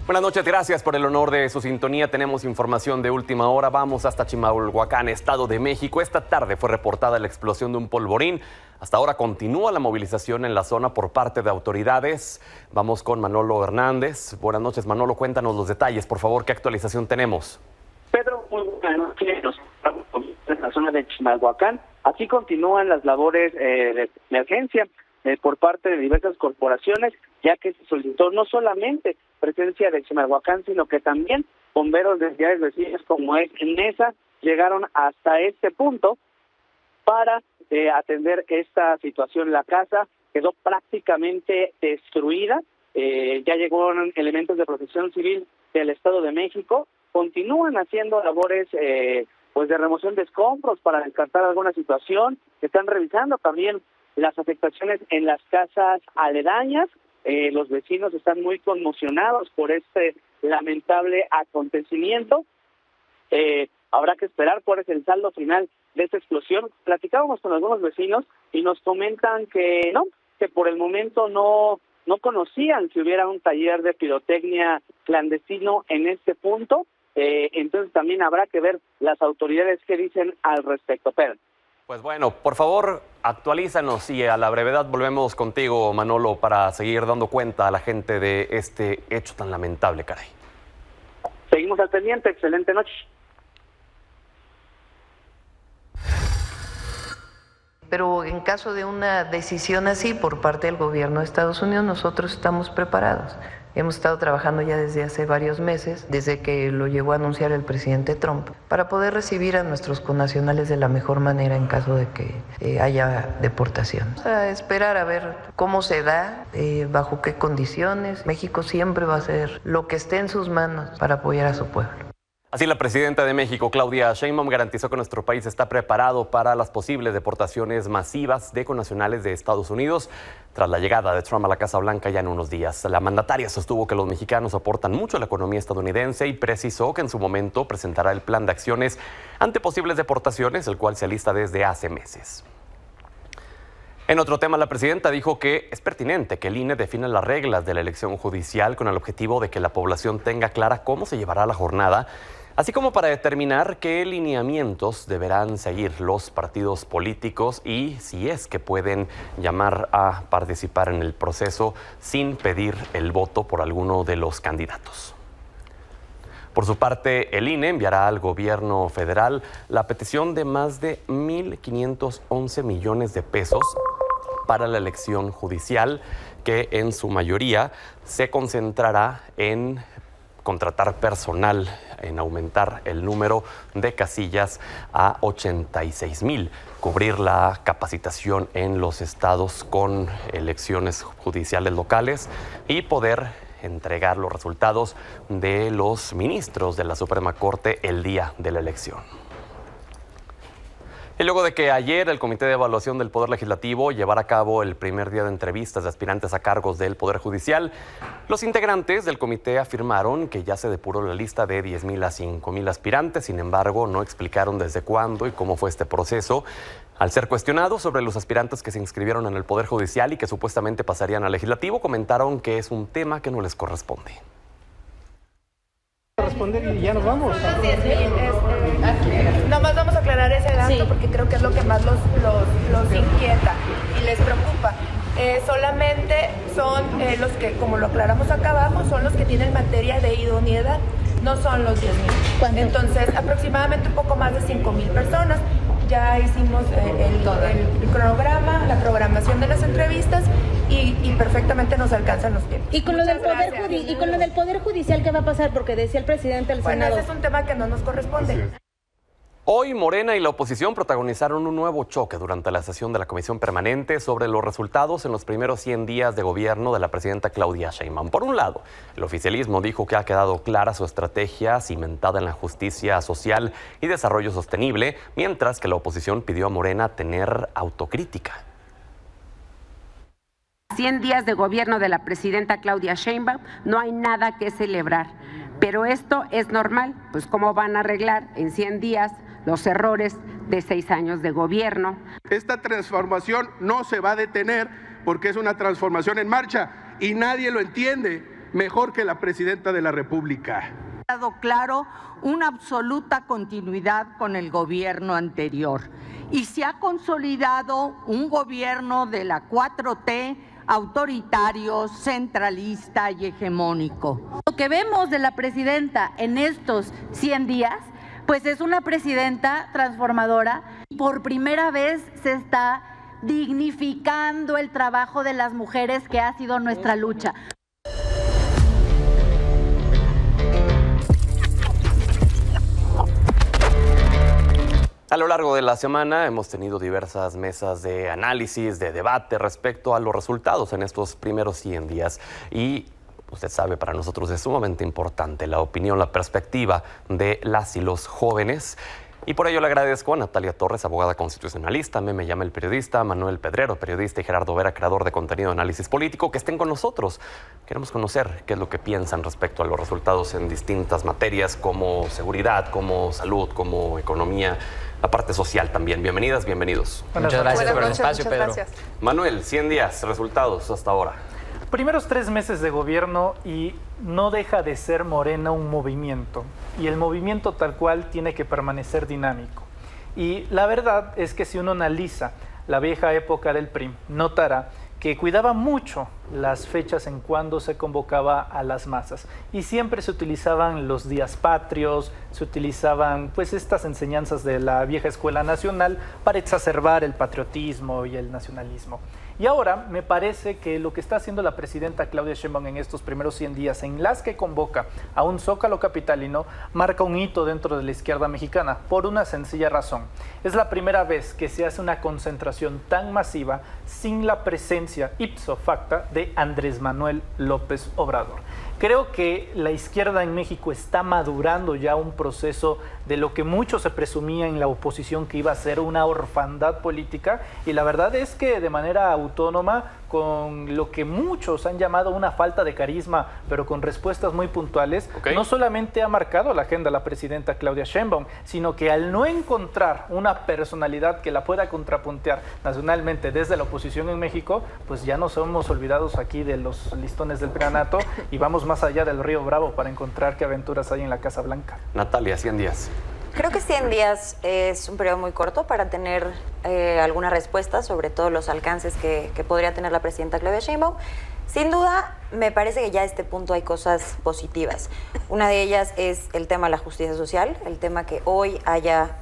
Buenas noches, gracias por el honor de su sintonía. Tenemos información de última hora. Vamos hasta Chimalhuacán, Estado de México. Esta tarde fue reportada la explosión de un polvorín. Hasta ahora continúa la movilización en la zona por parte de autoridades. Vamos con Manolo Hernández. Buenas noches, Manolo. Cuéntanos los detalles, por favor. ¿Qué actualización tenemos? Pedro, muy buenas noches. Nos encontramos en la zona de Chimalhuacán. Aquí continúan las labores de emergencia por parte de diversas corporaciones, ya que se solicitó no solamente presencia de Chimalhuacán, sino que también bomberos de entidades vecinas como es NESA llegaron hasta este punto para atender esta situación. La casa quedó prácticamente destruida. Ya llegaron elementos de Protección Civil del Estado de México. Continúan haciendo labores pues de remoción de escombros para descartar alguna situación. Están revisando también las afectaciones en las casas aledañas. Los vecinos están muy conmocionados por este lamentable acontecimiento. Habrá que esperar cuál es el saldo final de esta explosión. Platicábamos con algunos vecinos y nos comentan que por el momento no conocían que hubiera un taller de pirotecnia clandestino en este punto. Entonces también habrá que ver las autoridades qué dicen al respecto. Pedro. Pues bueno, por favor, actualízanos y a la brevedad volvemos contigo, Manolo, para seguir dando cuenta a la gente de este hecho tan lamentable, caray. Seguimos al pendiente. Excelente noche. Pero en caso de una decisión así por parte del gobierno de Estados Unidos, nosotros estamos preparados. Hemos estado trabajando ya desde hace varios meses, desde que lo llegó a anunciar el presidente Trump, para poder recibir a nuestros connacionales de la mejor manera en caso de que haya deportación. Vamos a esperar a ver cómo se da, bajo qué condiciones. México siempre va a hacer lo que esté en sus manos para apoyar a su pueblo. Así, la presidenta de México, Claudia Sheinbaum, garantizó que nuestro país está preparado para las posibles deportaciones masivas de connacionales de Estados Unidos tras la llegada de Trump a la Casa Blanca ya en unos días. La mandataria sostuvo que los mexicanos aportan mucho a la economía estadounidense y precisó que en su momento presentará el plan de acciones ante posibles deportaciones, el cual se alista desde hace meses. En otro tema, la presidenta dijo que es pertinente que el INE defina las reglas de la elección judicial con el objetivo de que la población tenga clara cómo se llevará la jornada, así como para determinar qué lineamientos deberán seguir los partidos políticos y si es que pueden llamar a participar en el proceso sin pedir el voto por alguno de los candidatos. Por su parte, el INE enviará al gobierno federal la petición de más de 1.511 millones de pesos para la elección judicial, que en su mayoría se concentrará en contratar personal, en aumentar el número de casillas a 86,000, cubrir la capacitación en los estados con elecciones judiciales locales y poder entregar los resultados de los ministros de la Suprema Corte el día de la elección. Y luego de que ayer el Comité de Evaluación del Poder Legislativo llevara a cabo el primer día de entrevistas de aspirantes a cargos del Poder Judicial, los integrantes del comité afirmaron que ya se depuró la lista de 10,000 a 5,000 aspirantes. Sin embargo, no explicaron desde cuándo y cómo fue este proceso. Al ser cuestionados sobre los aspirantes que se inscribieron en el Poder Judicial y que supuestamente pasarían al Legislativo, comentaron que es un tema que no les corresponde. Responder y ya nos vamos. Nada más vamos a aclarar ese dato porque creo que es lo que más los inquieta y les preocupa. Solamente son los que, como lo aclaramos acá abajo, son los que tienen materia de idoneidad, no son los 10,000. Entonces, aproximadamente un poco más de 5,000 personas. Ya hicimos el cronograma, la programación de las entrevistas y perfectamente nos alcanzan los tiempos. ¿Y con lo del Poder Judicial qué va a pasar? Porque decía el presidente del Senado. Ese es un tema que no nos corresponde. Hoy Morena y la oposición protagonizaron un nuevo choque durante la sesión de la Comisión Permanente sobre los resultados en los primeros 100 días de gobierno de la presidenta Claudia Sheinbaum. Por un lado, el oficialismo dijo que ha quedado clara su estrategia cimentada en la justicia social y desarrollo sostenible, mientras que la oposición pidió a Morena tener autocrítica. 100 días de gobierno de la presidenta Claudia Sheinbaum, no hay nada que celebrar. Pero esto es normal, pues ¿cómo van a arreglar en 100 días los errores de 6 años de gobierno? Esta transformación no se va a detener porque es una transformación en marcha y nadie lo entiende. mejor que la presidenta de la República. Ha quedado claro una absoluta continuidad con el gobierno anterior y se ha consolidado un gobierno de la 4T autoritario, centralista y hegemónico. Lo que vemos de la presidenta en estos 100 días, pues es una presidenta transformadora. Por primera vez se está dignificando el trabajo de las mujeres, que ha sido nuestra lucha. A lo largo de la semana hemos tenido diversas mesas de análisis, de debate respecto a los resultados en estos primeros 100 días. Y usted sabe, para nosotros es sumamente importante la opinión, la perspectiva de las y los jóvenes. Y por ello le agradezco a Natalia Torres, abogada constitucionalista, Me Llama el Periodista, Manuel Pedrero, periodista, y Gerardo Vera, creador de contenido de análisis político, que estén con nosotros. Queremos conocer qué es lo que piensan respecto a los resultados en distintas materias como seguridad, como salud, como economía, la parte social también. Bienvenidas, bienvenidos. Muchas gracias por el espacio, Pedro. Gracias. Manuel, 100 días, resultados hasta ahora. Primeros 3 meses de gobierno y no deja de ser Morena un movimiento. Y el movimiento tal cual tiene que permanecer dinámico. Y la verdad es que si uno analiza la vieja época del PRI, notará que cuidaba mucho las fechas en cuando se convocaba a las masas. Y siempre se utilizaban los días patrios, se utilizaban pues estas enseñanzas de la vieja escuela nacional para exacerbar el patriotismo y el nacionalismo. Y ahora me parece que lo que está haciendo la presidenta Claudia Sheinbaum en estos primeros 100 días, en las que convoca a un zócalo capitalino, marca un hito dentro de la izquierda mexicana, por una sencilla razón. Es la primera vez que se hace una concentración tan masiva sin la presencia ipso facto de Andrés Manuel López Obrador. Creo que la izquierda en México está madurando ya un proceso de lo que mucho se presumía en la oposición, que iba a ser una orfandad política, y la verdad es que de manera autónoma, con lo que muchos han llamado una falta de carisma, pero con respuestas muy puntuales, no solamente ha marcado la agenda la presidenta Claudia Sheinbaum, sino que al no encontrar una personalidad que la pueda contrapuntear nacionalmente desde la oposición en México, pues ya nos hemos olvidados aquí de los listones del granato y vamos más allá del Río Bravo para encontrar qué aventuras hay en la Casa Blanca. Natalia, 100 días. Creo que 100 días es un periodo muy corto para tener alguna respuesta sobre todos los alcances que podría tener la presidenta Claudia Sheinbaum. Sin duda, me parece que ya a este punto hay cosas positivas. Una de ellas es el tema de la justicia social, el tema que hoy haya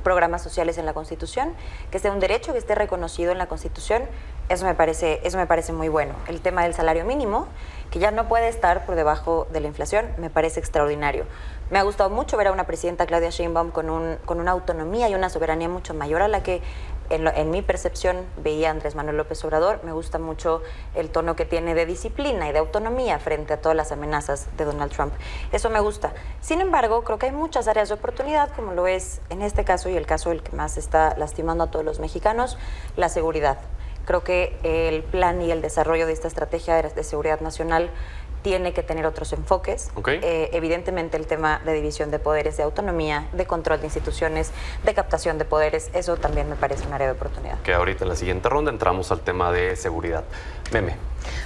programas sociales en la Constitución, que sea un derecho que esté reconocido en la Constitución. Eso me parece muy bueno. El tema del salario mínimo, que ya no puede estar por debajo de la inflación, me parece extraordinario. Me ha gustado mucho ver a una presidenta Claudia Sheinbaum con una autonomía y una soberanía mucho mayor a la que en mi percepción veía Andrés Manuel López Obrador. Me gusta mucho el tono que tiene de disciplina y de autonomía frente a todas las amenazas de Donald Trump. Eso me gusta. Sin embargo, creo que hay muchas áreas de oportunidad, como lo es en este caso y el caso del que más está lastimando a todos los mexicanos, la seguridad. Creo que el plan y el desarrollo de esta estrategia de seguridad nacional tiene que tener otros enfoques. Evidentemente el tema de división de poderes, de autonomía, de control de instituciones, de captación de poderes, eso también me parece un área de oportunidad. Que ahorita en la siguiente ronda entramos al tema de seguridad. Meme.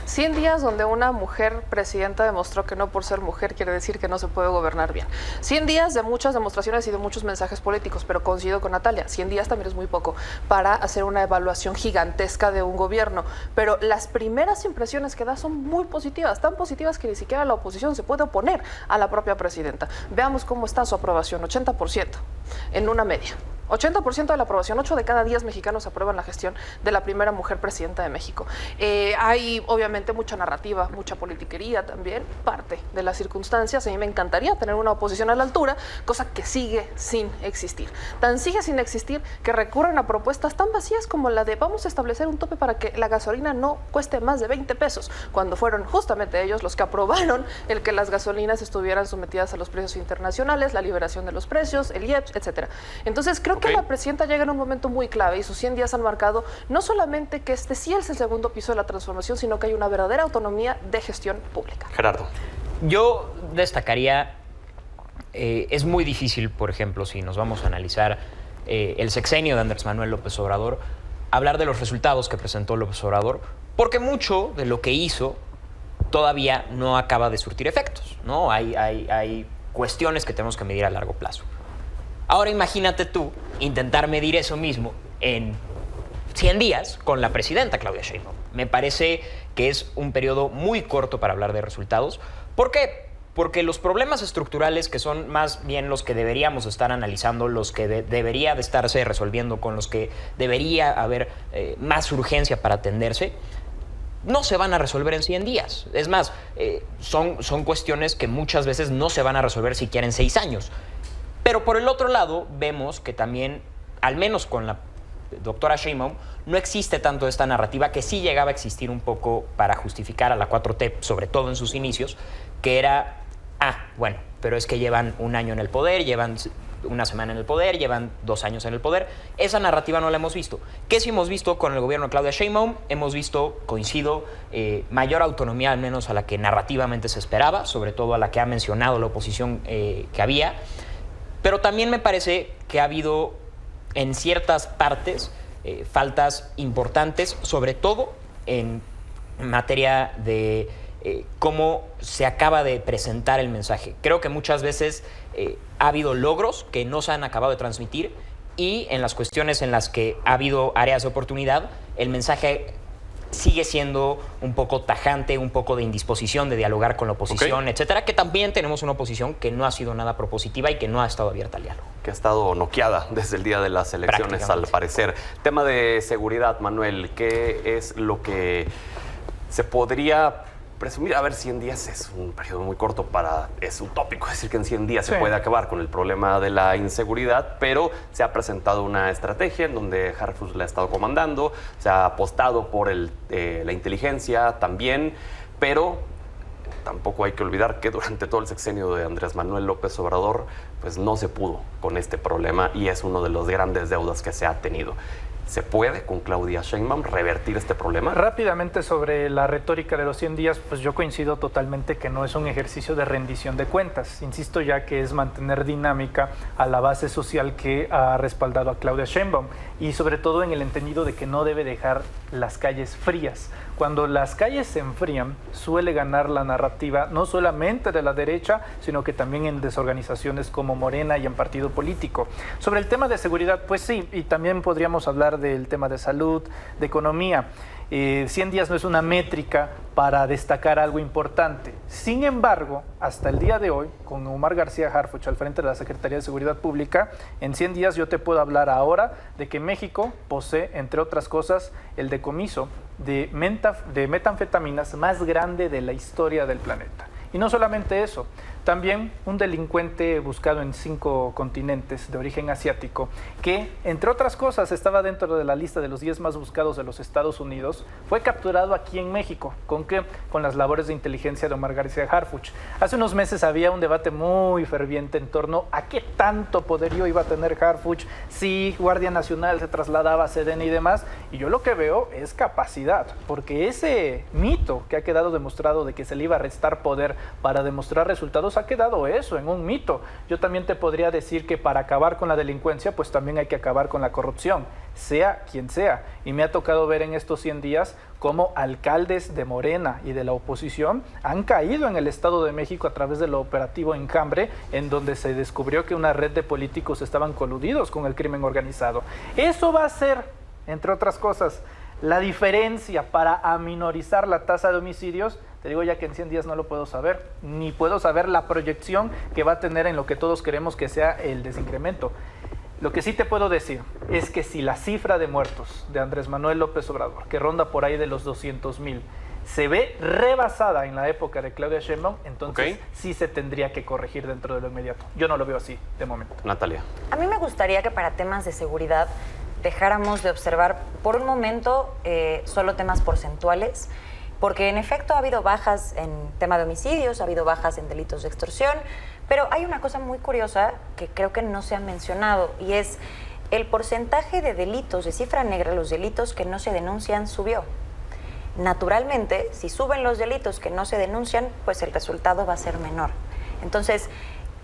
100 días donde una mujer presidenta demostró que no por ser mujer quiere decir que no se puede gobernar bien. 100 días de muchas demostraciones y de muchos mensajes políticos, pero coincido con Natalia, 100 días también es muy poco para hacer una evaluación gigantesca de un gobierno. Pero las primeras impresiones que da son muy positivas, tan positivas que ni siquiera la oposición se puede oponer a la propia presidenta. Veamos cómo está su aprobación, 80% en una media. 80% de la aprobación, 8 de cada 10 mexicanos aprueban la gestión de la primera mujer presidenta de México. Hay obviamente mucha narrativa, mucha politiquería también, parte de las circunstancias. A mí me encantaría tener una oposición a la altura, cosa que sigue sin existir. Tan sigue sin existir que recurren a propuestas tan vacías como la de vamos a establecer un tope para que la gasolina no cueste más de 20 pesos, cuando fueron justamente ellos los que aprobaron el que las gasolinas estuvieran sometidas a los precios internacionales, la liberación de los precios, el IEPS, etcétera. Entonces creo que la presidenta llega en un momento muy clave y sus 100 días han marcado no solamente que este sí es el segundo piso de la transformación, sino que hay una verdadera autonomía de gestión pública. Gerardo. Yo destacaría, es muy difícil, por ejemplo, si nos vamos a analizar el sexenio de Andrés Manuel López Obrador, hablar de los resultados que presentó López Obrador, porque mucho de lo que hizo todavía no acaba de surtir efectos, ¿no? Hay cuestiones que tenemos que medir a largo plazo. Ahora imagínate tú intentar medir eso mismo en 100 días con la presidenta Claudia Sheinbaum. Me parece que es un periodo muy corto para hablar de resultados. ¿Por qué? Porque los problemas estructurales, que son más bien los que deberíamos estar analizando, los que debería de estarse resolviendo, con los que debería haber más urgencia para atenderse, no se van a resolver en 100 días. Es más, son cuestiones que muchas veces no se van a resolver siquiera en 6 años. Pero por el otro lado, vemos que también, al menos con la doctora Sheinbaum, no existe tanto esta narrativa que sí llegaba a existir un poco para justificar a la 4T, sobre todo en sus inicios, que era, bueno, pero es que llevan un año en el poder, llevan una semana en el poder, llevan 2 años en el poder. Esa narrativa no la hemos visto. ¿Qué sí hemos visto con el gobierno de Claudia Sheinbaum? Hemos visto, coincido, mayor autonomía, al menos a la que narrativamente se esperaba, sobre todo a la que ha mencionado la oposición que había. Pero también me parece que ha habido en ciertas partes faltas importantes, sobre todo en materia de cómo se acaba de presentar el mensaje. Creo que muchas veces ha habido logros que no se han acabado de transmitir, y en las cuestiones en las que ha habido áreas de oportunidad, el mensaje sigue siendo un poco tajante, un poco de indisposición de dialogar con la oposición, etcétera, que también tenemos una oposición que no ha sido nada propositiva y que no ha estado abierta al diálogo. Que ha estado noqueada desde el día de las elecciones, al parecer. Tema de seguridad, Manuel, ¿qué es lo que se podría presumir? A ver, 100 días es un periodo muy corto es utópico decir que en 100 días se puede acabar con el problema de la inseguridad, pero se ha presentado una estrategia en donde Harfuch la ha estado comandando, se ha apostado por la inteligencia también, pero tampoco hay que olvidar que durante todo el sexenio de Andrés Manuel López Obrador, pues no se pudo con este problema, y es uno de los grandes deudas que se ha tenido. ¿Se puede con Claudia Sheinbaum revertir este problema? Rápidamente sobre la retórica de los 100 días, pues yo coincido totalmente que no es un ejercicio de rendición de cuentas. Insisto ya que es mantener dinámica a la base social que ha respaldado a Claudia Sheinbaum, y sobre todo en el entendido de que no debe dejar las calles frías. Cuando las calles se enfrían, suele ganar la narrativa no solamente de la derecha, sino que también en desorganizaciones como Morena y en partido político. Sobre el tema de seguridad, pues sí, y también podríamos hablar del tema de salud, de economía. 100 días no es una métrica para destacar algo importante. Sin embargo, hasta el día de hoy, con Omar García Harfuch al frente de la Secretaría de Seguridad Pública, en 100 días yo te puedo hablar ahora de que México posee, entre otras cosas, el decomiso de metanfetaminas más grande de la historia del planeta. Y no solamente eso, también un delincuente buscado en 5 continentes de origen asiático, que entre otras cosas estaba dentro de la lista de los 10 más buscados de los Estados Unidos, fue capturado aquí en México. ¿Con qué? Con las labores de inteligencia de Omar García Harfuch. Hace unos meses había un debate muy ferviente en torno a qué tanto poderío iba a tener Harfuch, si Guardia Nacional se trasladaba a Sedena y demás, y yo lo que veo es capacidad, porque ese mito que ha quedado demostrado de que se le iba a restar poder para demostrar resultados, ha quedado eso en un mito. Yo también te podría decir que para acabar con la delincuencia, pues también hay que acabar con la corrupción, sea quien sea. Y me ha tocado ver en estos 100 días cómo alcaldes de Morena y de la oposición han caído en el Estado de México a través del operativo Enjambre, en donde se descubrió que una red de políticos estaban coludidos con el crimen organizado. Eso va a ser, entre otras cosas, la diferencia para aminorizar la tasa de homicidios. Te digo ya que en 100 días no lo puedo saber, ni puedo saber la proyección que va a tener en lo que todos queremos que sea el desincremento. Lo que sí te puedo decir es que si la cifra de muertos de Andrés Manuel López Obrador, que ronda por ahí de los 200,000, se ve rebasada en la época de Claudia Sheinbaum, entonces sí se tendría que corregir dentro de lo inmediato. Yo no lo veo así de momento. Natalia. A mí me gustaría que para temas de seguridad dejáramos de observar por un momento solo temas porcentuales, porque en efecto ha habido bajas en tema de homicidios, ha habido bajas en delitos de extorsión, pero hay una cosa muy curiosa que creo que no se ha mencionado, y es el porcentaje de delitos, de cifra negra, los delitos que no se denuncian subió. Naturalmente, si suben los delitos que no se denuncian, pues el resultado va a ser menor. Entonces,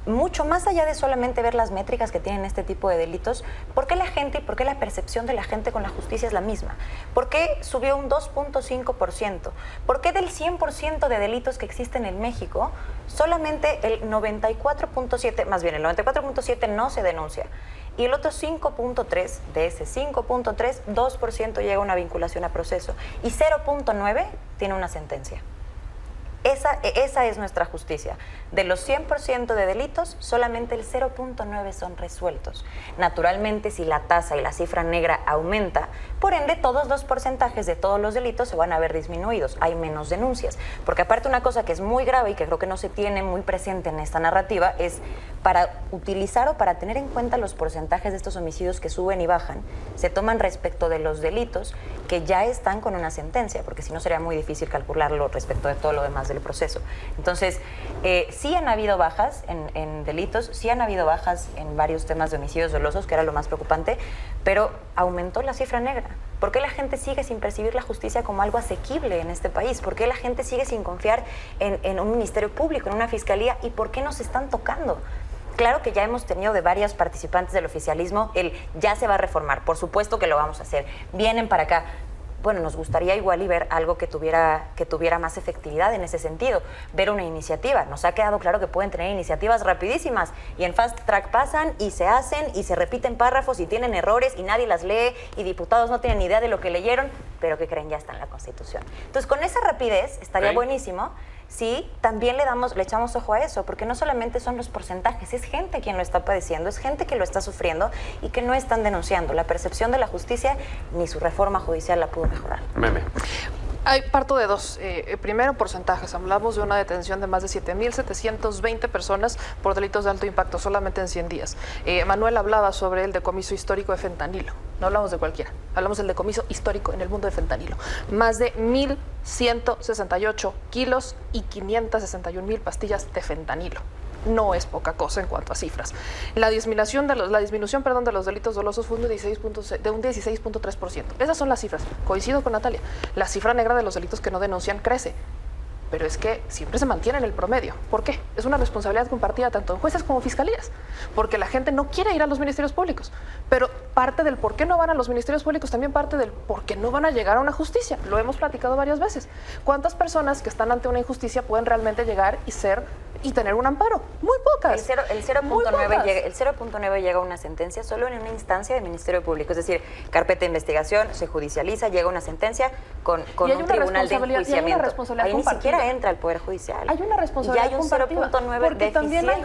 mucho más allá de solamente ver las métricas que tienen este tipo de delitos, ¿por qué la gente y por qué la percepción de la gente con la justicia es la misma? ¿Por qué subió un 2.5%? ¿Por qué del 100% de delitos que existen en México, solamente el 94.7, más bien el 94.7 no se denuncia? Y el otro 5.3, de ese 5.3, 2% llega a una vinculación a proceso y 0.9 tiene una sentencia. Esa es nuestra justicia. De los 100% de delitos, solamente el 0.9 son resueltos. Naturalmente, si la tasa y la cifra negra aumenta, por ende, todos los porcentajes de todos los delitos se van a ver disminuidos. Hay menos denuncias. Porque aparte una cosa que es muy grave y que creo que no se tiene muy presente en esta narrativa es para utilizar o para tener en cuenta los porcentajes de estos homicidios que suben y bajan, se toman respecto de los delitos que ya están con una sentencia, porque si no sería muy difícil calcularlo respecto de todo lo demás del proceso. Entonces, sí han habido bajas en delitos, sí han habido bajas en varios temas de homicidios dolosos, que era lo más preocupante, pero aumentó la cifra negra. ¿Por qué la gente sigue sin percibir la justicia como algo asequible en este país? ¿Por qué la gente sigue sin confiar en un ministerio público, en una fiscalía? ¿Y por qué nos están tocando? Claro que ya hemos tenido de varias participantes del oficialismo el ya se va a reformar, por supuesto que lo vamos a hacer, vienen para acá. Bueno, nos gustaría igual y ver algo que tuviera más efectividad en ese sentido, ver una iniciativa. Nos ha quedado claro que pueden tener iniciativas rapidísimas y en fast track pasan y se hacen y se repiten párrafos y tienen errores y nadie las lee y diputados no tienen ni idea de lo que leyeron, pero que creen ya está en la Constitución. Entonces, con esa rapidez estaría buenísimo. Sí, también le echamos ojo a eso, porque no solamente son los porcentajes, es gente quien lo está padeciendo, es gente que lo está sufriendo y que no están denunciando. La percepción de la justicia ni su reforma judicial la pudo mejorar. Meme. Parto de dos. Primero, porcentajes. Hablamos de una detención de más de 7.720 personas por delitos de alto impacto solamente en 100 días. Manuel hablaba sobre el decomiso histórico de fentanilo. No hablamos de cualquiera. Hablamos del decomiso histórico en el mundo de fentanilo. Más de 1.168 kilos y 561.000 pastillas de fentanilo. No es poca cosa en cuanto a cifras. La disminución de los delitos dolosos fue de un 16.3%. Esas son las cifras. Coincido con Natalia. La cifra negra de los delitos que no denuncian crece. Pero es que siempre se mantiene en el promedio. ¿Por qué? Es una responsabilidad compartida tanto en jueces como fiscalías, porque la gente no quiere ir a los ministerios públicos. Pero parte del por qué no van a los ministerios públicos también parte del por qué no van a llegar a una justicia. Lo hemos platicado varias veces. ¿Cuántas personas que están ante una injusticia pueden realmente llegar y tener un amparo? Muy pocas. El 0.9 llega a una sentencia solo en una instancia del Ministerio Público. Es decir, carpeta de investigación, se judicializa, llega una sentencia con un tribunal de enjuiciamiento. Ahí ni siquiera entra el Poder Judicial. Hay una responsabilidad compartida, 0.9 porque también hay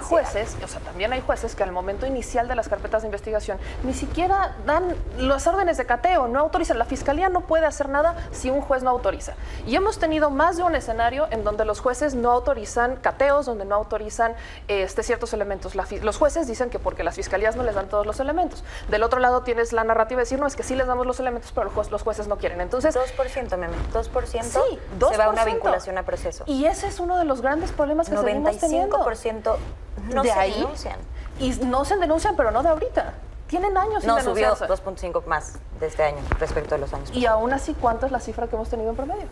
jueces, que al momento inicial de las carpetas de investigación ni siquiera dan las órdenes de cateo, no autorizan. La Fiscalía no puede hacer nada si un juez no autoriza. Y hemos tenido más de un escenario en donde los jueces no autorizan cateos, donde no autorizan ciertos elementos. Los jueces dicen que porque las fiscalías no les dan todos los elementos. Del otro lado tienes la narrativa de decir, no, es que sí les damos los elementos, pero los jueces no quieren. Entonces, 2%, Meme, 2%, sí, 2% se va a una vinculación a proceso. Y ese es uno de los grandes problemas que seguimos teniendo. 95% no se denuncian. Y no se denuncian, pero no de ahorita. Tienen años sin denunciarse. No, subió 2.5 más de este año respecto a los años. Y aún así, ¿cuánto es la cifra que hemos tenido en promedio?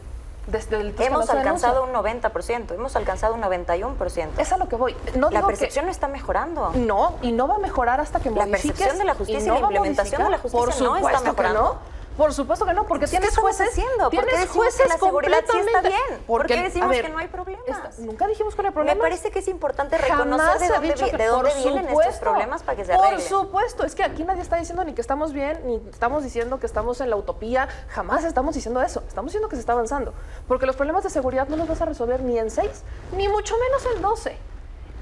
Hemos alcanzado un 90%, hemos alcanzado un 91%. Es a lo que voy. La percepción no está mejorando. No, y no va a mejorar hasta que modifiques. La percepción de la justicia y la implementación de la justicia no está mejorando. Por supuesto que no, porque tienes jueces. ¿Por qué decimos que la seguridad sí está bien? ¿Por qué decimos que no hay problemas? Nunca dijimos que no hay problemas. Me parece que es importante reconocer de dónde vienen estos problemas para que se arreglen. Por supuesto, es que aquí nadie está diciendo ni que estamos bien, ni estamos diciendo que estamos en la utopía. Jamás estamos diciendo eso. Estamos diciendo que se está avanzando. Porque los problemas de seguridad no los vas a resolver ni en 6, ni mucho menos en 12.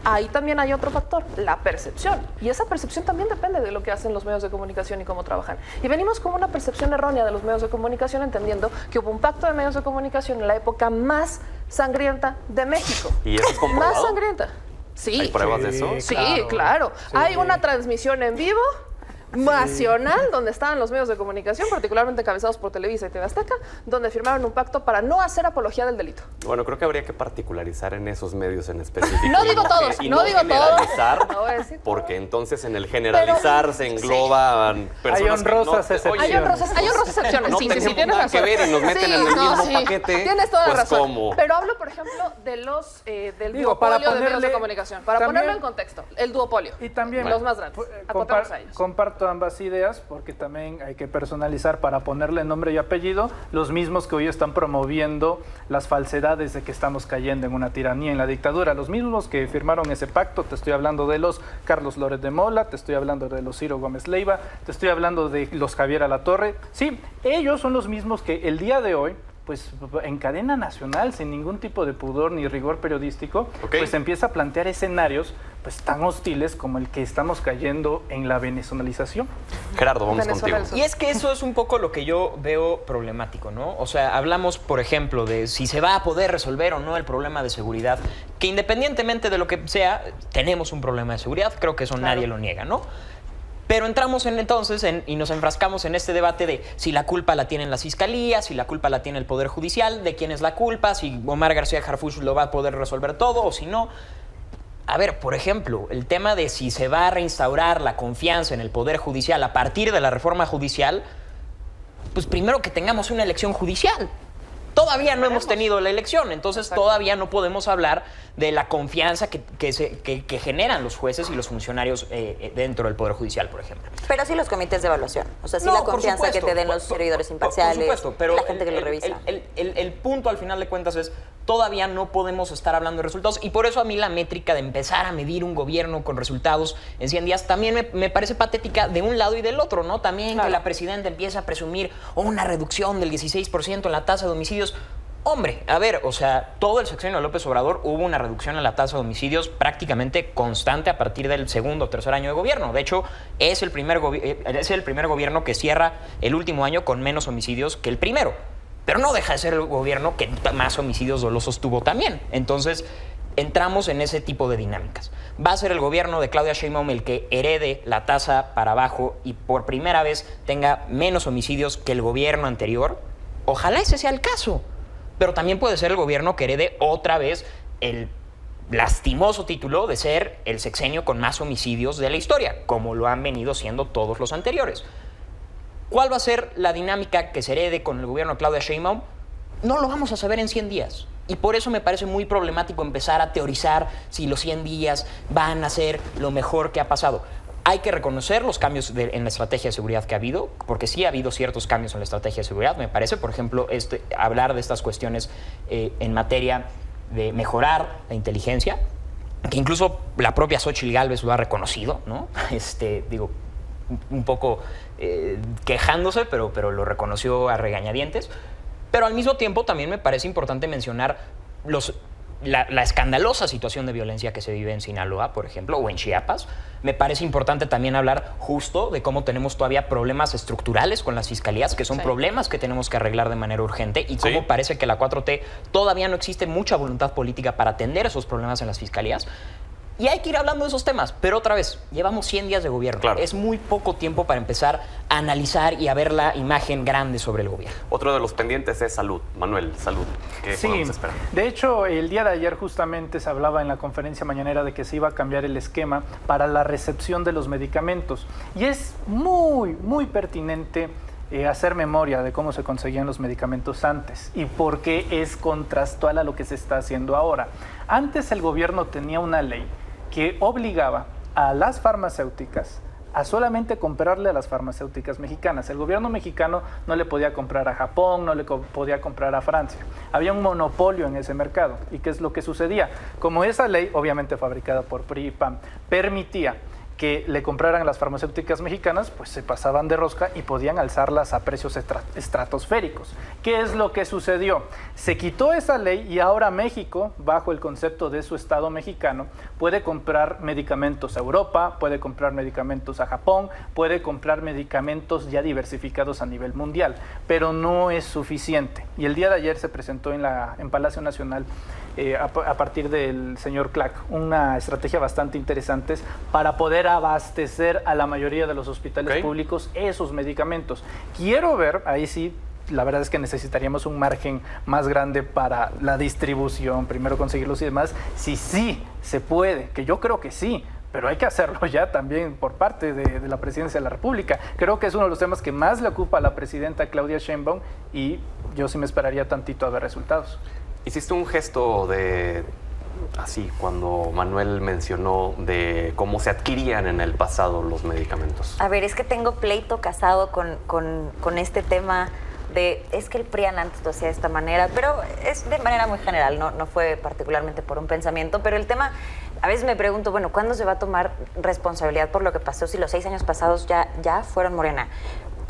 Ahí también hay otro factor, la percepción. Y esa percepción también depende de lo que hacen los medios de comunicación y cómo trabajan. Y venimos con una percepción errónea de los medios de comunicación, entendiendo que hubo un pacto de medios de comunicación en la época más sangrienta de México. ¿Y eso es comprobado? Más sangrienta. Sí. ¿Hay pruebas de eso? Sí, claro. Hay una transmisión en vivo nacional, donde estaban los medios de comunicación, particularmente encabezados por Televisa y TV Azteca, donde firmaron un pacto para no hacer apología del delito. Bueno, creo que habría que particularizar en esos medios en específico. No digo todos, no digo generalizar, todos. No voy a decir porque entonces en el generalizar se engloban personas hay honrosas excepciones. Hay honrosas excepciones, no sí, tenemos tienes nada razón. que ver y nos meten en el mismo paquete. Tienes toda la pues razón. ¿cómo? Pero hablo, por ejemplo, de los del para duopolio de medios de ponerle- comunicación. Para también- ponerlo en contexto, el duopolio. Y también los más grandes. Acotamos a ellos. comparto ambas ideas, porque también hay que personalizar para ponerle nombre y apellido los mismos que hoy están promoviendo las falsedades de que estamos cayendo en una tiranía, en la dictadura. Los mismos que firmaron ese pacto, te estoy hablando de los Carlos Loret de Mola, te estoy hablando de los Ciro Gómez Leiva, te estoy hablando de los Javier Alatorre. Sí, ellos son los mismos que el día de hoy, pues en cadena nacional, sin ningún tipo de pudor ni rigor periodístico, pues empieza a plantear escenarios pues tan hostiles como el que estamos cayendo en la venezolanización. Gerardo, vamos contigo. Y es que eso es un poco lo que yo veo problemático, ¿no? O sea, hablamos, por ejemplo, de si se va a poder resolver o no el problema de seguridad, que independientemente de lo que sea, tenemos un problema de seguridad, creo que eso nadie lo niega, ¿no? Pero entramos y nos enfrascamos en este debate de si la culpa la tienen las fiscalías, si la culpa la tiene el Poder Judicial, de quién es la culpa, si Omar García Harfuch lo va a poder resolver todo o si no. A ver, por ejemplo, el tema de si se va a reinstaurar la confianza en el Poder Judicial a partir de la reforma judicial, pues primero que tengamos una elección judicial. Todavía no hemos tenido la elección, entonces todavía no podemos hablar de la confianza que generan los jueces y los funcionarios dentro del Poder Judicial, por ejemplo. Pero sí los comités de evaluación, o sea, sí No, la por confianza supuesto, que te den los servidores imparciales, por supuesto, pero la gente que lo revisa. El punto al final de cuentas es todavía no podemos estar hablando de resultados y por eso a mí la métrica de empezar a medir un gobierno con resultados en 100 días también me parece patética de un lado y del otro, ¿no? También que la presidenta empieza a presumir una reducción del 16% en la tasa de homicidios. Hombre, a ver, o sea, todo el sexenio de López Obrador hubo una reducción en la tasa de homicidios prácticamente constante a partir del segundo o tercer año de gobierno. De hecho, es el primer gobierno que cierra el último año con menos homicidios que el primero. Pero no deja de ser el gobierno que más homicidios dolosos tuvo también. Entonces, entramos en ese tipo de dinámicas. Va a ser el gobierno de Claudia Sheinbaum el que herede la tasa para abajo y por primera vez tenga menos homicidios que el gobierno anterior. Ojalá ese sea el caso. Pero también puede ser el gobierno que herede otra vez el lastimoso título de ser el sexenio con más homicidios de la historia, como lo han venido siendo todos los anteriores. ¿Cuál va a ser la dinámica que se herede con el gobierno de Claudia Sheinbaum? No lo vamos a saber en 100 días. Y por eso me parece muy problemático empezar a teorizar si los 100 días van a ser lo mejor que ha pasado. Hay que reconocer los cambios en la estrategia de seguridad que ha habido, porque sí ha habido ciertos cambios en la estrategia de seguridad, me parece. Por ejemplo, hablar de estas cuestiones en materia de mejorar la inteligencia, que incluso la propia Xóchitl Gálvez lo ha reconocido, ¿no? Digo, un poco quejándose, pero lo reconoció a regañadientes. Pero al mismo tiempo también me parece importante mencionar la escandalosa situación de violencia que se vive en Sinaloa, por ejemplo, o en Chiapas. Me parece importante también hablar justo de cómo tenemos todavía problemas estructurales con las fiscalías, que son problemas que tenemos que arreglar de manera urgente, y cómo parece que la 4T todavía no existe mucha voluntad política para atender esos problemas en las fiscalías. Y hay que ir hablando de esos temas, pero otra vez, llevamos 100 días de gobierno. Claro. Es muy poco tiempo para empezar a analizar y a ver la imagen grande sobre el gobierno. Otro de los pendientes es salud. Manuel, salud. ¿Qué podemos esperar? De hecho, el día de ayer justamente se hablaba en la conferencia mañanera de que se iba a cambiar el esquema para la recepción de los medicamentos. Y es muy, muy pertinente hacer memoria de cómo se conseguían los medicamentos antes y por qué es contrastual a lo que se está haciendo ahora. Antes el gobierno tenía una ley que obligaba a las farmacéuticas a solamente comprarle a las farmacéuticas mexicanas. El gobierno mexicano no le podía comprar a Japón, no le podía comprar a Francia. Había un monopolio en ese mercado. ¿Y qué es lo que sucedía? Como esa ley, obviamente fabricada por PRI y PAN, permitía que le compraran las farmacéuticas mexicanas, pues se pasaban de rosca y podían alzarlas a precios estratosféricos. ¿Qué es lo que sucedió? Se quitó esa ley y ahora México, bajo el concepto de su Estado mexicano, puede comprar medicamentos a Europa, puede comprar medicamentos a Japón, puede comprar medicamentos ya diversificados a nivel mundial, pero no es suficiente. Y el día de ayer se presentó en Palacio Nacional, a partir del señor Clark, una estrategia bastante interesante para poder para abastecer a la mayoría de los hospitales públicos esos medicamentos. Quiero ver, ahí sí, la verdad es que necesitaríamos un margen más grande para la distribución, primero conseguirlos y demás, si sí se puede, que yo creo que sí, pero hay que hacerlo ya también por parte de la Presidencia de la República. Creo que es uno de los temas que más le ocupa a la presidenta Claudia Sheinbaum y yo sí me esperaría tantito a ver resultados. Hiciste un gesto de... así, cuando Manuel mencionó de cómo se adquirían en el pasado los medicamentos. A ver, es que tengo pleito casado con este tema de, es que el PRIAN antes lo hacía de esta manera, pero es de manera muy general, no fue particularmente por un pensamiento, pero el tema, a veces me pregunto, bueno, ¿cuándo se va a tomar responsabilidad por lo que pasó si los 6 años pasados ya fueron Morena?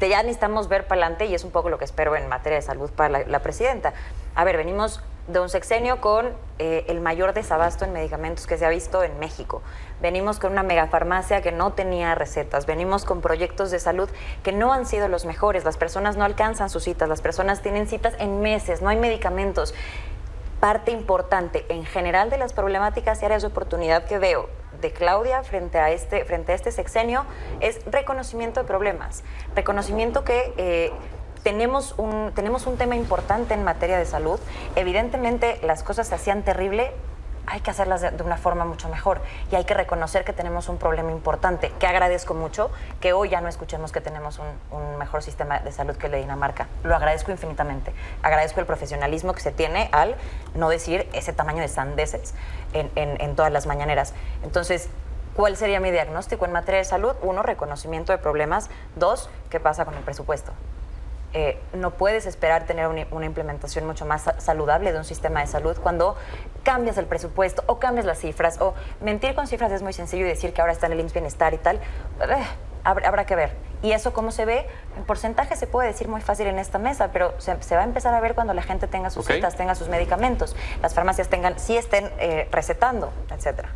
Ya necesitamos ver para adelante y es un poco lo que espero en materia de salud para la presidenta. A ver, venimos de un sexenio con el mayor desabasto en medicamentos que se ha visto en México. Venimos con una megafarmacia que no tenía recetas. Venimos con proyectos de salud que no han sido los mejores. Las personas no alcanzan sus citas. Las personas tienen citas en meses. No hay medicamentos. Parte importante en general de las problemáticas y áreas de oportunidad que veo de Claudia frente a este sexenio es reconocimiento de problemas. Reconocimiento que... Tenemos un tema importante en materia de salud. Evidentemente, las cosas se hacían terrible, hay que hacerlas de una forma mucho mejor y hay que reconocer que tenemos un problema importante, que agradezco mucho que hoy ya no escuchemos que tenemos un mejor sistema de salud que el de Dinamarca. Lo agradezco infinitamente. Agradezco el profesionalismo que se tiene al no decir ese tamaño de sandeces en todas las mañaneras. Entonces, ¿cuál sería mi diagnóstico en materia de salud? 1, reconocimiento de problemas. 2, ¿qué pasa con el presupuesto? No puedes esperar tener una implementación mucho más saludable de un sistema de salud cuando cambias el presupuesto o cambias las cifras, o mentir con cifras es muy sencillo y decir que ahora está en el IMSS Bienestar y tal, habrá que ver. Y eso cómo se ve, en porcentaje se puede decir muy fácil en esta mesa, pero se va a empezar a ver cuando la gente tenga sus citas, tenga sus medicamentos, las farmacias sí estén recetando, etcétera.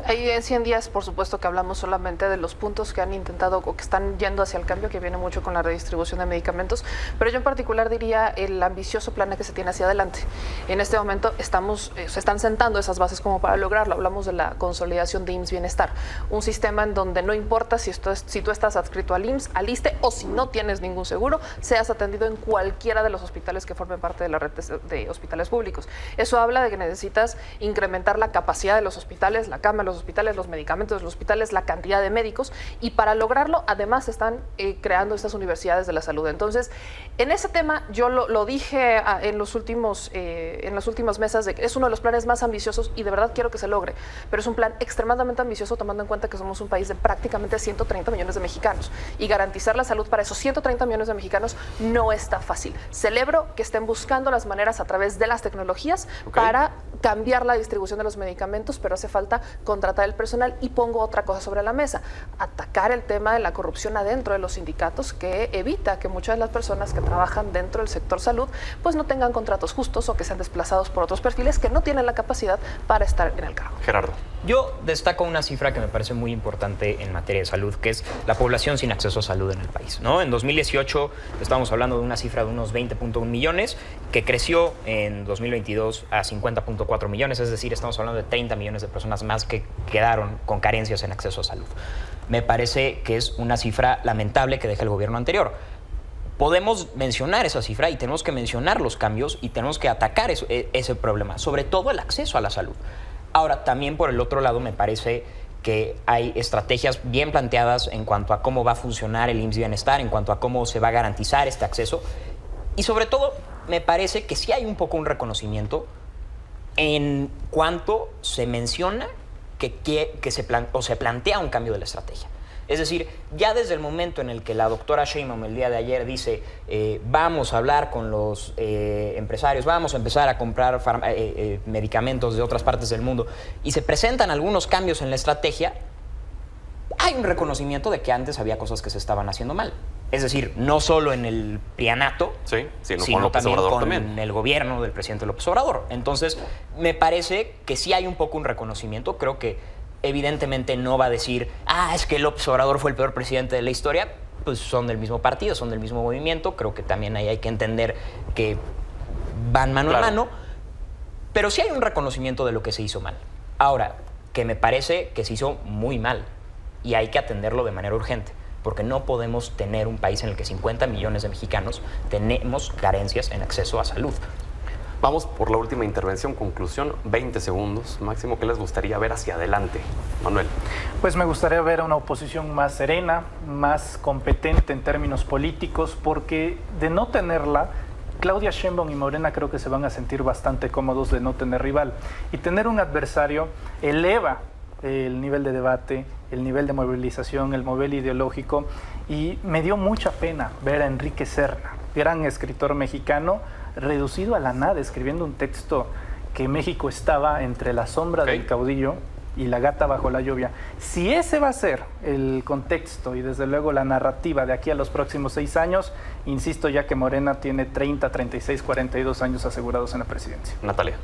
Ahí en 100 días, por supuesto que hablamos solamente de los puntos que han intentado o que están yendo hacia el cambio, que viene mucho con la redistribución de medicamentos, pero yo en particular diría el ambicioso plan que se tiene hacia adelante. En este momento se están sentando esas bases como para lograrlo. Hablamos de la consolidación de IMSS Bienestar, un sistema en donde no importa si tú estás adscrito al IMSS, al ISSSTE, o si no tienes ningún seguro, seas atendido en cualquiera de los hospitales que formen parte de la red de hospitales públicos. Eso habla de que necesitas incrementar la capacidad de los hospitales, la cama de los hospitales, los medicamentos de los hospitales, la cantidad de médicos, y para lograrlo además están creando estas universidades de la salud. Entonces, en ese tema yo lo dije en las últimas mesas, de que es uno de los planes más ambiciosos y de verdad quiero que se logre, pero es un plan extremadamente ambicioso tomando en cuenta que somos un país de prácticamente 130 millones de mexicanos y garantizar la salud para esos 130 millones de mexicanos no está fácil. Celebro que estén buscando las maneras a través de las tecnologías para cambiar la distribución de los medicamentos, pero hace falta contratar el personal. Y pongo otra cosa sobre la mesa: atacar el tema de la corrupción adentro de los sindicatos, que evita que muchas de las personas que trabajan dentro del sector salud pues no tengan contratos justos o que sean desplazados por otros perfiles que no tienen la capacidad para estar en el cargo. Gerardo. Yo destaco una cifra que me parece muy importante en materia de salud, que es la población sin acceso a salud en el país, ¿no? En 2018 estamos hablando de una cifra de unos 20.1 millones, que creció en 2022 a 50.4 millones, es decir, estamos hablando de 30 millones de personas más que quedaron con carencias en acceso a salud. Me parece que es una cifra lamentable que deja el gobierno anterior. Podemos mencionar esa cifra y tenemos que mencionar los cambios y tenemos que atacar ese problema, sobre todo el acceso a la salud. Ahora, también por el otro lado me parece que hay estrategias bien planteadas en cuanto a cómo va a funcionar el IMSS Bienestar, en cuanto a cómo se va a garantizar este acceso, y sobre todo me parece que sí hay un poco un reconocimiento en cuanto se menciona que se plantea un cambio de la estrategia. Es decir, ya desde el momento en el que la doctora Sheinbaum el día de ayer dice vamos a hablar con los empresarios, vamos a empezar a comprar medicamentos de otras partes del mundo, y se presentan algunos cambios en la estrategia, hay un reconocimiento de que antes había cosas que se estaban haciendo mal. Es decir, no solo en el prianato, sino también el gobierno del presidente López Obrador. Entonces, me parece que sí hay un poco un reconocimiento. Creo que evidentemente no va a decir, es que López Obrador fue el peor presidente de la historia. Pues son del mismo partido, son del mismo movimiento. Creo que también ahí hay que entender que van mano a mano. Pero sí hay un reconocimiento de lo que se hizo mal. Ahora, que me parece que se hizo muy mal. y hay que atenderlo de manera urgente, porque no podemos tener un país en el que 50 millones de mexicanos tenemos carencias en acceso a salud. Vamos por la última intervención, conclusión, 20 segundos máximo. ¿Qué les gustaría ver hacia adelante, Manuel? Pues me gustaría ver una oposición más serena, más competente en términos políticos, porque de no tenerla, Claudia Sheinbaum y Morena creo que se van a sentir bastante cómodos de no tener rival. Y tener un adversario eleva el nivel de debate, el nivel de movilización, el nivel ideológico, y me dio mucha pena ver a Enrique Serna, gran escritor mexicano, reducido a la nada, escribiendo un texto que México estaba entre la sombra del caudillo y la gata bajo la lluvia. Si ese va a ser el contexto y desde luego la narrativa de aquí a los próximos 6 años, insisto ya que Morena tiene 30, 36, 42 años asegurados en la presidencia. Natalia.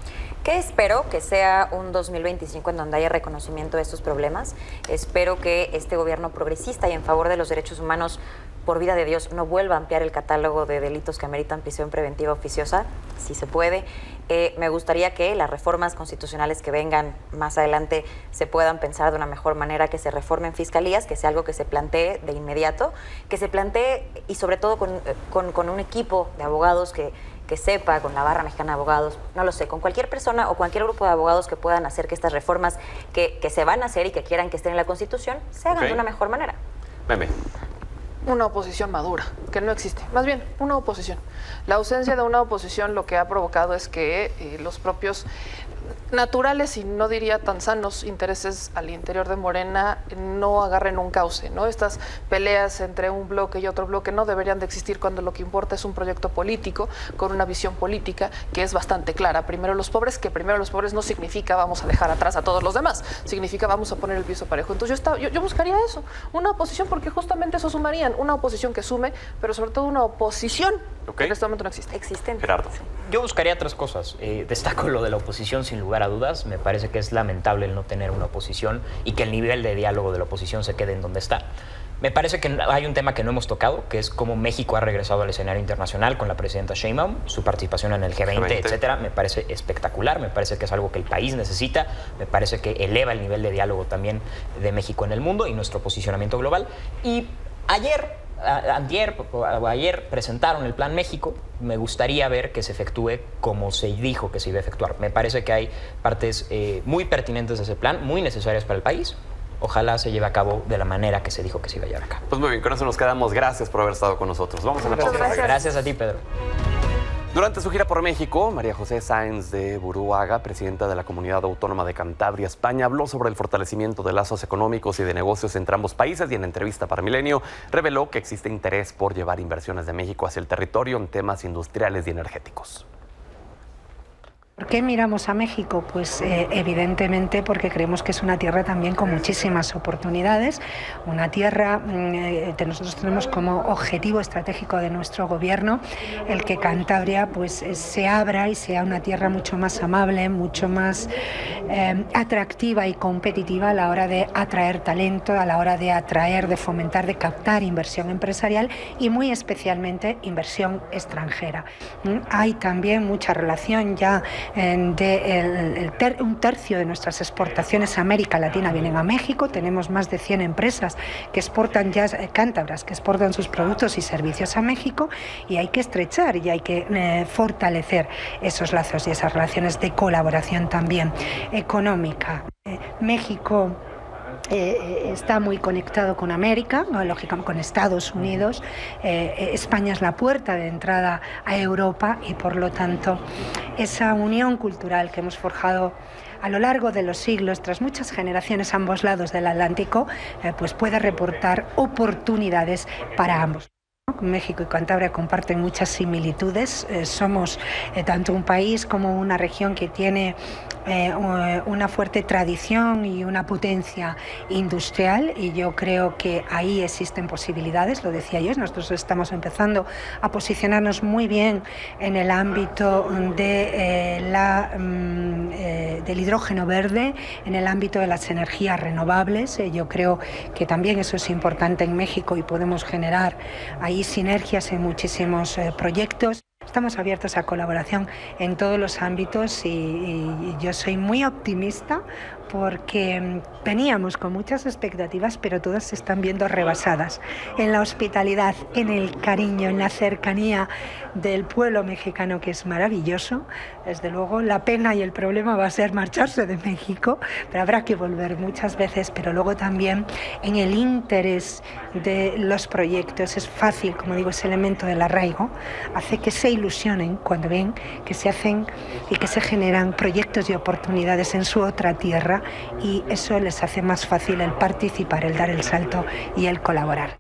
¿Qué espero? Que sea un 2025 en donde haya reconocimiento de estos problemas. Espero que este gobierno progresista y en favor de los derechos humanos, por vida de Dios, no vuelva a ampliar el catálogo de delitos que ameritan prisión preventiva oficiosa, si se puede. Me gustaría que las reformas constitucionales que vengan más adelante se puedan pensar de una mejor manera, que se reformen fiscalías, que sea algo que se plantee de inmediato, que se plantee y sobre todo con un equipo de abogados que sepa, con la Barra Mexicana de Abogados, no lo sé, con cualquier persona o cualquier grupo de abogados que puedan hacer que estas reformas que se van a hacer y que quieran que estén en la Constitución se hagan de una mejor manera. Meme. Una oposición madura, que no existe. Más bien, una oposición. La ausencia de una oposición lo que ha provocado es que los propios naturales y no diría tan sanos intereses al interior de Morena no agarren un cauce, ¿no? Estas peleas entre un bloque y otro bloque no deberían de existir cuando lo que importa es un proyecto político con una visión política que es bastante clara. Primero los pobres, que primero los pobres no significa vamos a dejar atrás a todos los demás, significa vamos a poner el piso parejo. Entonces yo buscaría eso, una oposición, porque justamente eso sumarían, una oposición que sume, pero sobre todo una oposición que en este momento no existe. Existen. Gerardo. Yo buscaría 3 cosas. Destaco lo de la oposición sin lugar a dudas. Me parece que es lamentable el no tener una oposición y que el nivel de diálogo de la oposición se quede en donde está. Me parece que hay un tema que no hemos tocado, que es cómo México ha regresado al escenario internacional con la presidenta Sheinbaum, su participación en el G20, etcétera. Me parece espectacular, me parece que es algo que el país necesita, me parece que eleva el nivel de diálogo también de México en el mundo y nuestro posicionamiento global. Y ayer presentaron el Plan México. Me gustaría ver que se efectúe como se dijo que se iba a efectuar. Me parece que hay partes muy pertinentes de ese plan, muy necesarias para el país. Ojalá se lleve a cabo de la manera que se dijo que se iba a llevar a cabo. Pues muy bien, con eso nos quedamos. Gracias por haber estado con nosotros. Vamos a la pausa. Gracias a ti, Pedro. Durante su gira por México, María José Sáenz de Buruaga, presidenta de la Comunidad Autónoma de Cantabria, España, habló sobre el fortalecimiento de lazos económicos y de negocios entre ambos países y en entrevista para Milenio reveló que existe interés por llevar inversiones de México hacia el territorio en temas industriales y energéticos. ¿Por qué miramos a México? Pues evidentemente porque creemos que es una tierra también con muchísimas oportunidades, una tierra que nosotros tenemos como objetivo estratégico de nuestro gobierno el que Cantabria pues se abra y sea una tierra mucho más amable, mucho más atractiva y competitiva a la hora de atraer talento, a la hora de atraer, de fomentar, de captar inversión empresarial y muy especialmente inversión extranjera. Hay también mucha relación ya un tercio de nuestras exportaciones a América Latina vienen a México. Tenemos más de 100 empresas que exportan ya cántabras, que exportan sus productos y servicios a México, y hay que estrechar y hay que fortalecer esos lazos y esas relaciones de colaboración también económica. México está muy conectado con América, lógicamente con Estados Unidos. España es la puerta de entrada a Europa y por lo tanto esa unión cultural que hemos forjado a lo largo de los siglos, tras muchas generaciones a ambos lados del Atlántico, pues puede reportar oportunidades para ambos. México y Cantabria comparten muchas similitudes. Somos tanto un país como una región que tiene una fuerte tradición y una potencia industrial, y yo creo que ahí existen posibilidades, lo decía yo. Nosotros estamos empezando a posicionarnos muy bien en el ámbito del hidrógeno verde, en el ámbito de las energías renovables. Yo creo que también eso es importante en México y podemos generar ahí sinergias en muchísimos proyectos. Estamos abiertos a colaboración en todos los ámbitos y yo soy muy optimista porque veníamos con muchas expectativas, pero todas se están viendo rebasadas. En la hospitalidad, en el cariño, en la cercanía del pueblo mexicano, que es maravilloso. Desde luego, la pena y el problema va a ser marcharse de México, pero habrá que volver muchas veces, pero luego también en el interés de los proyectos. Es fácil, como digo, ese elemento del arraigo hace que se ilusionen cuando ven que se hacen y que se generan proyectos y oportunidades en su otra tierra, y eso les hace más fácil el participar, el dar el salto y el colaborar.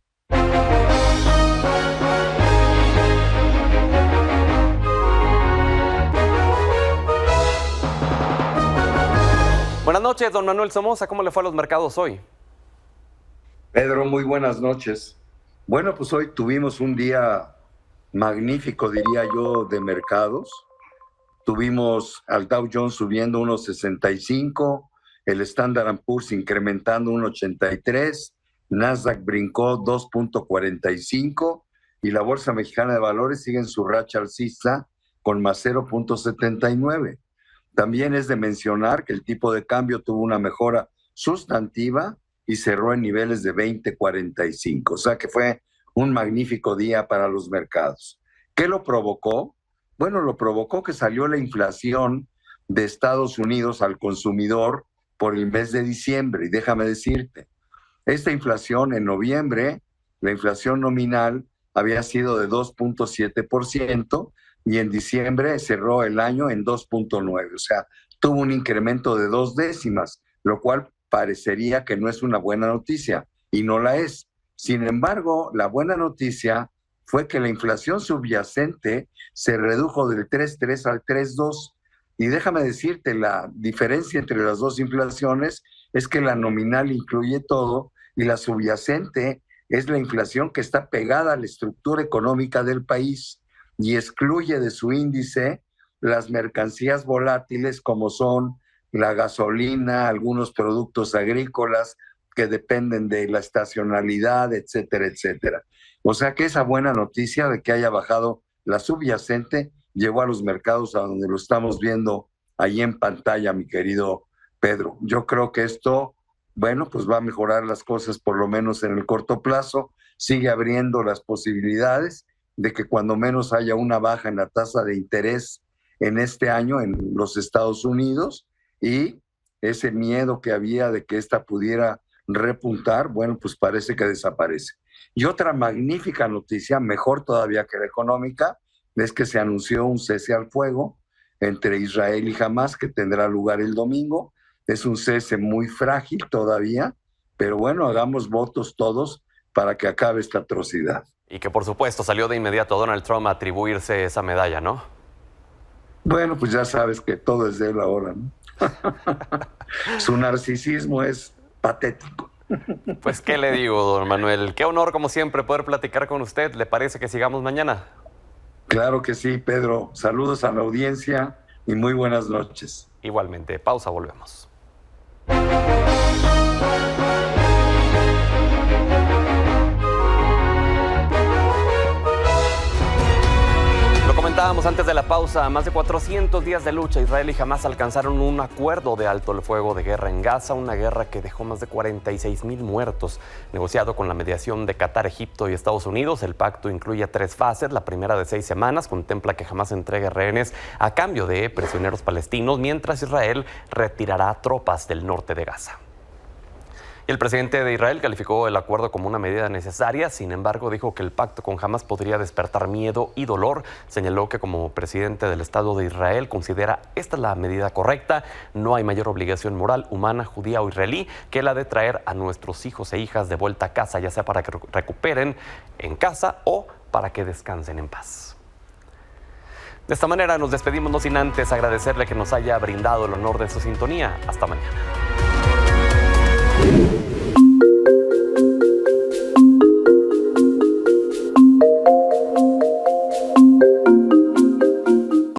Buenas noches, don Manuel Somoza. ¿Cómo le fue a los mercados hoy? Pedro, muy buenas noches. Bueno, pues hoy tuvimos un día magnífico, diría yo, de mercados. Tuvimos al Dow Jones subiendo unos 65, el Standard & Poor's incrementando un 83, Nasdaq brincó 2.45 y la Bolsa Mexicana de Valores sigue en su racha alcista con más 0.79. También es de mencionar que el tipo de cambio tuvo una mejora sustantiva y cerró en niveles de 20.45, o sea que fue un magnífico día para los mercados. ¿Qué lo provocó? Bueno, lo provocó que salió la inflación de Estados Unidos al consumidor por el mes de diciembre. Y déjame decirte, esta inflación en noviembre, la inflación nominal había sido de 2.7% y en diciembre cerró el año en 2.9%. O sea, tuvo un incremento de 2 décimas, lo cual parecería que no es una buena noticia y no la es. Sin embargo, la buena noticia fue que la inflación subyacente se redujo del 3.3 al 3.2. Y déjame decirte, la diferencia entre las dos inflaciones es que la nominal incluye todo y la subyacente es la inflación que está pegada a la estructura económica del país y excluye de su índice las mercancías volátiles como son la gasolina, algunos productos agrícolas que dependen de la estacionalidad, etcétera, etcétera. O sea que esa buena noticia de que haya bajado la subyacente llevó a los mercados a donde lo estamos viendo ahí en pantalla, mi querido Pedro. Yo creo que esto, bueno, pues va a mejorar las cosas por lo menos en el corto plazo, sigue abriendo las posibilidades de que cuando menos haya una baja en la tasa de interés en este año en los Estados Unidos, y ese miedo que había de que esta pudiera repuntar, bueno, pues parece que desaparece. Y otra magnífica noticia, mejor todavía que la económica, es que se anunció un cese al fuego entre Israel y Hamás que tendrá lugar el domingo. Es un cese muy frágil todavía, pero bueno, hagamos votos todos para que acabe esta atrocidad. Y que por supuesto salió de inmediato Donald Trump a atribuirse esa medalla, ¿no? Bueno, pues ya sabes que todo es de él ahora, ¿no? Su narcisismo es patético. Pues, ¿qué le digo, don Manuel? Qué honor, como siempre, poder platicar con usted. ¿Le parece que sigamos mañana? Claro que sí, Pedro. Saludos a la audiencia y muy buenas noches. Igualmente. Pausa, volvemos. Comentábamos antes de la pausa, más de 400 días de lucha, Israel y Hamás alcanzaron un acuerdo de alto el fuego de guerra en Gaza, una guerra que dejó más de 46,000 muertos. Negociado con la mediación de Qatar, Egipto y Estados Unidos, el pacto incluye 3 fases. La primera de 6 semanas contempla que Hamás entregue rehenes a cambio de prisioneros palestinos, mientras Israel retirará tropas del norte de Gaza. Y el presidente de Israel calificó el acuerdo como una medida necesaria, sin embargo dijo que el pacto con Hamás podría despertar miedo y dolor. Señaló que como presidente del Estado de Israel considera esta la medida correcta. No hay mayor obligación moral, humana, judía o israelí que la de traer a nuestros hijos e hijas de vuelta a casa, ya sea para que recuperen en casa o para que descansen en paz. De esta manera nos despedimos, no sin antes agradecerle que nos haya brindado el honor de su sintonía. Hasta mañana.